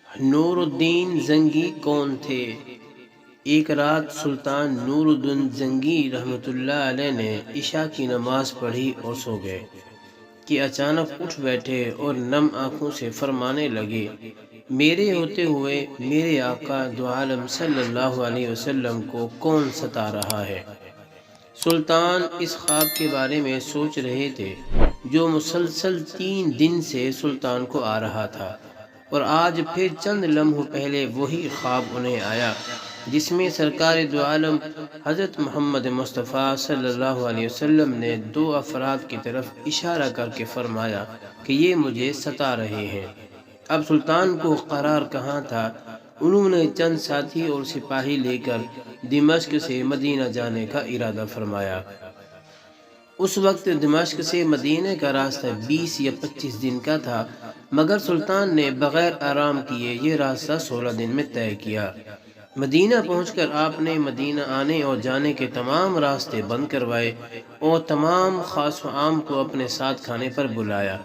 نور الدین زنگی کون تھے؟ ایک رات سلطان نور الدین زنگی رحمۃ اللہ علیہ نے عشاء کی نماز پڑھی اور سو گئے کہ اچانک اٹھ بیٹھے اور نم آنکھوں سے فرمانے لگے، میرے ہوتے ہوئے میرے آقا دو عالم صلی اللہ علیہ وسلم کو کون ستا رہا ہے؟ سلطان اس خواب کے بارے میں سوچ رہے تھے جو مسلسل 3 دن سے سلطان کو آ رہا تھا، اور آج پھر چند لمحوں پہلے وہی خواب انہیں آیا جس میں سرکار دو عالم حضرت محمد مصطفیٰ صلی اللہ علیہ وسلم نے 2 افراد کی طرف اشارہ کر کے فرمایا کہ یہ مجھے ستا رہے ہیں۔ اب سلطان کو قرار کہاں تھا؟ انہوں نے چند ساتھی اور سپاہی لے کر دمشق سے مدینہ جانے کا ارادہ فرمایا۔ اس وقت دمشق سے مدینہ کا راستہ 20 یا 25 دن کا تھا، مگر سلطان نے بغیر آرام کیے یہ راستہ 16 دن میں طے کیا۔ مدینہ پہنچ کر آپ نے مدینہ آنے اور جانے کے تمام راستے بند کروائے اور تمام خاص و عام کو اپنے ساتھ کھانے پر بلایا۔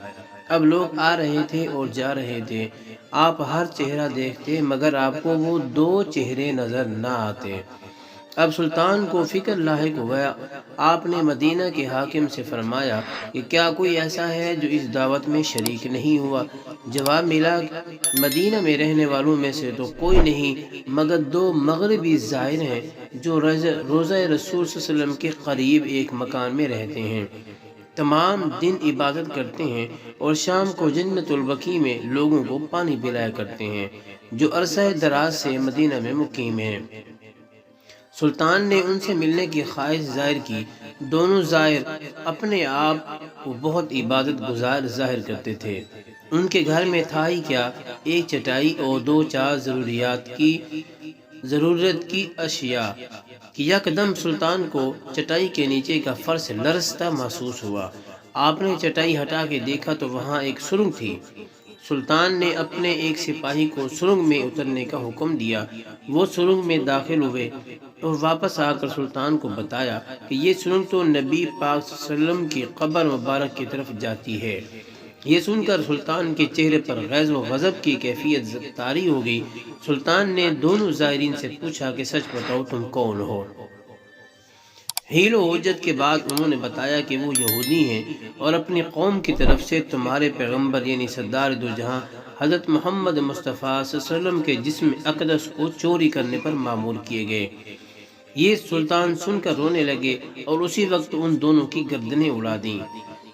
اب لوگ آ رہے تھے اور جا رہے تھے، آپ ہر چہرہ دیکھتے مگر آپ کو وہ 2 چہرے نظر نہ آتے۔ اب سلطان کو فکر لاحق ہوا۔ آپ نے مدینہ کے حاکم سے فرمایا کہ کیا کوئی ایسا ہے جو اس دعوت میں شریک نہیں ہوا؟ جواب ملا، مدینہ میں رہنے والوں میں سے تو کوئی نہیں مگر 2 مغربی زائر ہیں جو روضہ رسول صلی اللہ علیہ وسلم کے قریب ایک مکان میں رہتے ہیں، تمام دن عبادت کرتے ہیں اور شام کو جنت البقیع میں لوگوں کو پانی پلایا کرتے ہیں، جو عرصہ دراز سے مدینہ میں مقیم ہیں۔ سلطان نے ان سے ملنے کی خواہش ظاہر کی۔ دونوں زائر اپنے آپ کو بہت عبادت گزار ظاہر کرتے تھے۔ ان کے گھر میں تھا ہی کیا، ایک چٹائی اور 2-4 ضرورت کی اشیاء کہ یکدم سلطان کو چٹائی کے نیچے کا فرش لرزتا محسوس ہوا۔ آپ نے چٹائی ہٹا کے دیکھا تو وہاں ایک سرنگ تھی۔ سلطان نے اپنے ایک سپاہی کو سرنگ میں اترنے کا حکم دیا۔ وہ سرنگ میں داخل ہوئے اور واپس آ کر سلطان کو بتایا کہ یہ سرنگ تو نبی پاک صلی اللہ علیہ وسلم کی قبر مبارک کی طرف جاتی ہے۔ یہ سن کر سلطان کے چہرے پر غیظ و غضب کی کیفیت طاری ہو گئی۔ سلطان نے دونوں زائرین سے پوچھا کہ سچ بتاؤ تم کون ہو؟ حیل و حجت کے بعد انہوں نے بتایا کہ وہ یہودی ہیں اور اپنی قوم کی طرف سے تمہارے پیغمبر یعنی سردار دو جہاں حضرت محمد مصطفیٰ صلی اللہ علیہ وسلم کے جسم اقدس کو چوری کرنے پر مامور کیے گئے۔ یہ سلطان سن کر رونے لگے اور اسی وقت ان دونوں کی گردنیں اڑا دیں۔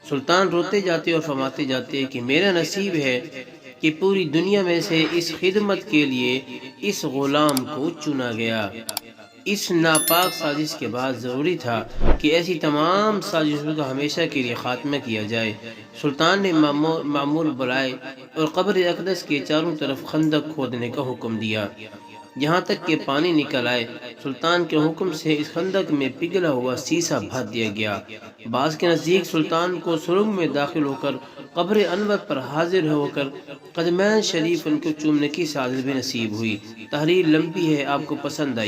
سلطان روتے جاتے اور فرماتے جاتے کہ میرا نصیب ہے کہ پوری دنیا میں سے اس خدمت کے لیے اس غلام کو چنا گیا۔ اس ناپاک سازش کے بعد ضروری تھا کہ ایسی تمام سازشوں کا ہمیشہ کے لیے خاتمہ کیا جائے۔ سلطان نے مامور بلائے اور قبر اقدس کے چاروں طرف خندق کھودنے کا حکم دیا یہاں تک کہ پانی نکل آئے۔ سلطان کے حکم سے اس خندق میں پگھلا ہوا سیسا بھر دیا گیا۔ بعض کے نزدیک سلطان کو سرنگ میں داخل ہو کر قبر انور پر حاضر ہو کر قدمین شریف ان کو چومنے کی سعادت بھی نصیب ہوئی۔ تحریر لمبی ہے، آپ کو پسند آئی